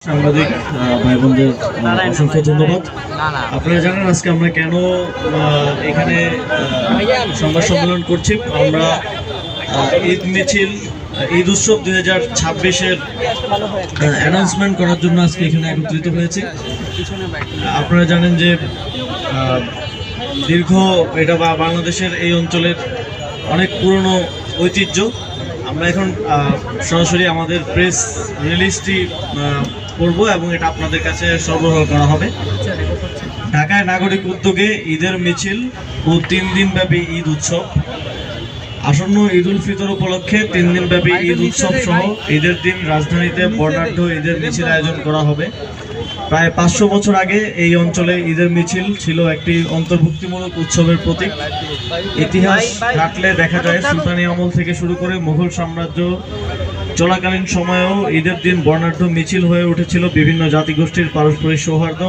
সাংবাদিক ভাই বোনদের অসংখ্য ধন্যবাদ। আপনারা জানেন আজকে আমরা কেন এখানে সংবাদ সম্মেলন করছি। আমরা ঈদ মিছিল, ঈদ উৎসব 2026-এর অ্যানাউন্সমেন্ট করার জন্য আজকে এখানে একত্রিত হয়েছে। আপনারা জানেন যে দীর্ঘ এটা বাংলাদেশের এই অঞ্চলের অনেক পুরনো ঐতিহ্য। আমরা এখন সরাসরি আমাদের প্রেস রিলিজটি করব এবং এটা আপনাদের কাছে সরবরাহ করা হবে। ঢাকায় নাগরিক উদ্যোগে ঈদের মিছিল ও 3 দিনব্যাপী ঈদ উৎসব। আসন্ন ঈদ উল ফিতর উপলক্ষে 3 দিনব্যাপী ঈদ উৎসব সহ ঈদের দিন রাজধানীতে বর্ণাঢ্য ঈদের মিছিল আয়োজন করা হবে। প্রায় 500 বছর আগে এই অঞ্চলে ঈদের মিছিল ছিল একটি অন্তর্ভুক্তিমূলক উৎসবের প্রতীক। ইতিহাস ঘাটলে দেখা যায় সুলতানি আমল থেকে শুরু করে মুঘল সাম্রাজ্য চলাকালীন সময়েও ঈদের দিন বর্ণাঢ্য মিছিল হয়ে উঠেছিল বিভিন্ন জাতিগোষ্ঠীর পারস্পরিক সৌহার্দ্য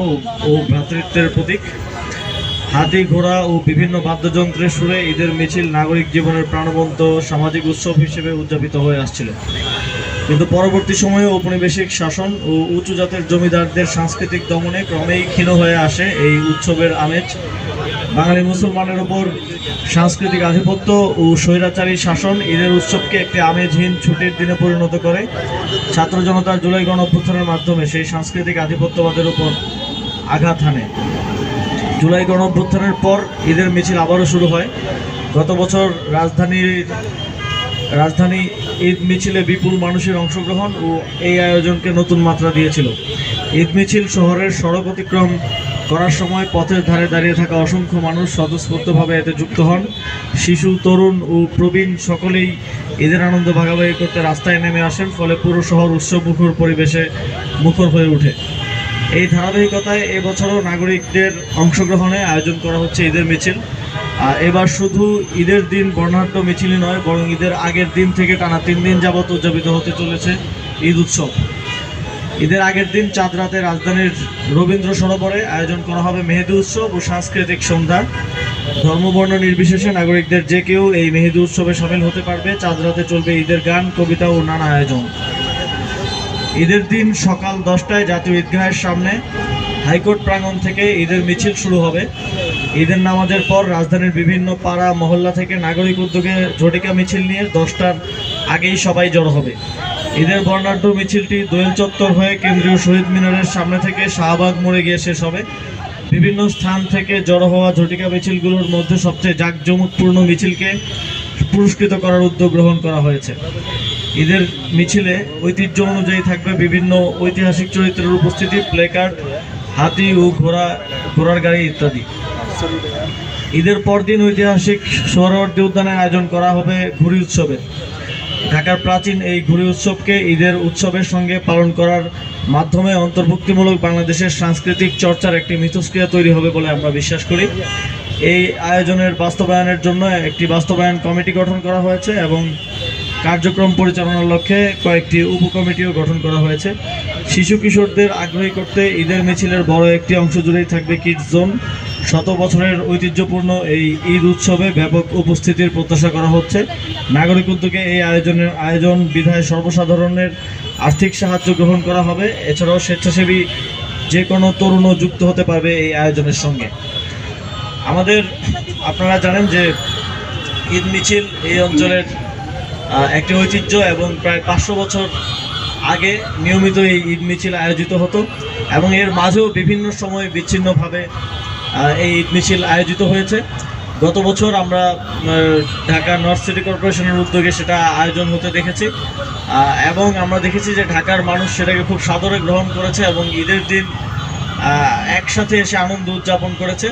ও ভ্রাতৃত্বের প্রতীক। হাতি, ঘোড়া ও বিভিন্ন বাদ্যযন্ত্রের সুরে ঈদের মিছিল নাগরিক জীবনের প্রাণবন্ত সামাজিক উৎসব হিসেবে উদযাপিত হয়ে আসছিল। কিন্তু পরবর্তী সময়ে ঔপনিবেশিক শাসন ও উঁচু জাতের জমিদারদের সাংস্কৃতিক দমনে ক্রমেই ক্ষীণ হয়ে আসে এই উৎসবের আমেজ। বাঙালি মুসলমানের উপর সাংস্কৃতিক আধিপত্য ও স্বৈরাচারী শাসন ঈদের উৎসবকে একটি আমেজহীন ছুটির দিনে পরিণত করে। ছাত্র জনতার জুলাই গণঅভ্যুত্থানের মাধ্যমে সেই সাংস্কৃতিক আধিপত্যবাদের উপর আঘাত হানে। জুলাই গণঅভ্যুত্থানের পর ঈদের মিছিল আবারও শুরু হয়। গত বছর রাজধানী ঈদ মিছিলে বিপুল মানুষের অংশগ্রহণ ও এই আয়োজনকে নতুন মাত্রা দিয়েছিল। ঈদ মিছিল শহরের সড়ক অতিক্রম করার সময় পথের ধারে দাঁড়িয়ে থাকা অসংখ্য মানুষ স্বতঃস্ফূর্তভাবে এতে যুক্ত হন। শিশু, তরুণ ও প্রবীণ সকলেই ঈদের আনন্দ ভাগাভাগি করতে রাস্তায় নেমে আসেন, ফলে পুরো শহর উৎসবমুখর পরিবেশে মুখর হয়ে ওঠে। এই ধারাবাহিকতায় এবছরও নাগরিকদের অংশগ্রহণে আয়োজন করা হচ্ছে ঈদের মিছিল। এবার শুধু ঈদের দিন বর্ণাঢ্য মিছিলই নয়, বরং ঈদের আগের দিন থেকে টানা 3 দিন যাবৎ উদযাপিত হতে চলেছে ঈদ উৎসব। ঈদের আগের দিন চাঁদ রাতে রাজধানীর রবীন্দ্র সরোবরে আয়োজন করা হবে মেহেদি উৎসব ও সাংস্কৃতিক সন্ধ্যা। ধর্মবর্ণ নির্বিশেষে নাগরিকদের যে কেউ এই মেহেদি উৎসবে সামিল হতে পারবে। চাঁদ রাতে চলবে ঈদের গান, কবিতা ও নানা আয়োজন। ঈদের দিন সকাল 10টায় জাতীয় ঈদগাহের সামনে হাইকোর্ট প্রাঙ্গণ থেকে ঈদের মিছিল শুরু হবে। ঈদের নামাজের পর রাজধানীর বিভিন্ন পাড়া মহল্লা থেকে নাগরিক উদ্যোগে ঝটিকা মিছিল নিয়ে 10টার আগেই সবাই জড়ো হবে। ঈদের বর্ণাঢ্য মিছিলটি দোয়েল চত্বর হয়ে কেন্দ্রীয় শহীদ মিনারের সামনে থেকে শাহবাগ মোড়ে গিয়ে শেষ হবে। বিভিন্ন স্থান থেকে জড়ো হওয়া ঝটিকা মিছিলগুলোর মধ্যে সবচেয়ে জাঁকজমকপূর্ণ মিছিলকে পুরস্কৃত করার উদ্যোগ গ্রহণ করা হয়েছে। ঈদের মিছিলে ঐতিহ্য অনুযায়ী থাকবে বিভিন্ন ঐতিহাসিক চরিত্রের উপস্থিতি, প্লেকার্ড, হাতি ও ঘোড়ার গাড়ি ইত্যাদি। ঈদের পরদিন ঐতিহাসিক সোহরাওয়ার্দী উদ্যানে আয়োজন করা হবে ঘুড়ি উৎসবের। ঢাকার প্রাচীন এই ঘুড়ি উৎসবকে ঈদের উৎসবের সঙ্গে পালন করার মাধ্যমে অন্তর্ভুক্তিমূলক বাংলাদেশের সাংস্কৃতিক চর্চার একটি মিথস্ক্রিয়া তৈরি হবে বলে আমরা বিশ্বাস করি। এই আয়োজনের বাস্তবায়নের জন্য একটি বাস্তবায়ন কমিটি গঠন করা হয়েছে এবং কার্যক্রম পরিচালনার লক্ষ্যে কয়েকটি উপকমিটিও গঠন করা হয়েছে। শিশু কিশোরদের আগ্রহী করতে ঈদের মিছিলের বড় একটি অংশ জুড়েই থাকবে কিডস জোন। 100 বছরের ঐতিহ্যপূর্ণ এই ঈদ উৎসবে ব্যাপক উপস্থিতির প্রত্যাশা করা হচ্ছে। নাগরিক উদ্যোগে এই আয়োজন বিধায় সর্বসাধারণের আর্থিক সাহায্য গ্রহণ করা হবে। এছাড়াও স্বেচ্ছাসেবী যে কোনো তরুণও যুক্ত হতে পারবে এই আয়োজনের সঙ্গে। আপনারা জানেন যে ঈদ মিছিল এই অঞ্চলের একটি ঐতিহ্য এবং প্রায় 500 বছর আগে নিয়মিত এই ঈদ মিছিল আয়োজিত হতো এবং এর মাঝেও বিভিন্ন সময় বিচ্ছিন্নভাবে এই ঈদ মিছিল আয়োজিত হয়েছে। গত বছর আমরা ঢাকা নর্থ সিটি কর্পোরেশনের উদ্যোগে সেটা আয়োজন হতে দেখেছি এবং আমরা দেখেছি যে ঢাকার মানুষ সেটাকে খুব সাদরে গ্রহণ করেছে এবং ঈদের দিন একসাথে এসে আনন্দ উদযাপন করেছে।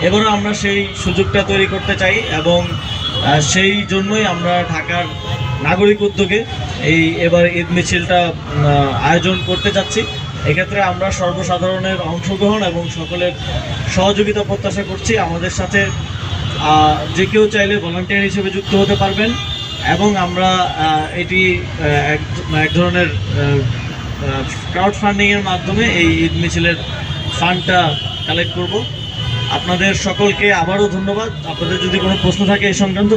এবারও আমরা সেই সুযোগটা তৈরি করতে চাই এবং সেই জন্যই আমরা ঢাকার নাগরিক উদ্যোগে এবার ঈদ মিছিলটা আয়োজন করতে যাচ্ছি। এক্ষেত্রে আমরা সর্বসাধারণের অংশগ্রহণ এবং সকলের সহযোগিতা প্রত্যাশা করছি। আমাদের সাথে যে কেউ চাইলে ভলান্টিয়ার হিসেবে যুক্ত হতে পারবেন এবং আমরা এটি এক ধরনের ক্রাউড ফান্ডিংয়ের মাধ্যমে এই ঈদ মিছিলের ফান্ডটা কালেক্ট করব। আপনাদের সকলকে আবারও ধন্যবাদ। আপনাদের যদি কোনো প্রশ্ন থাকে এই সংক্রান্ত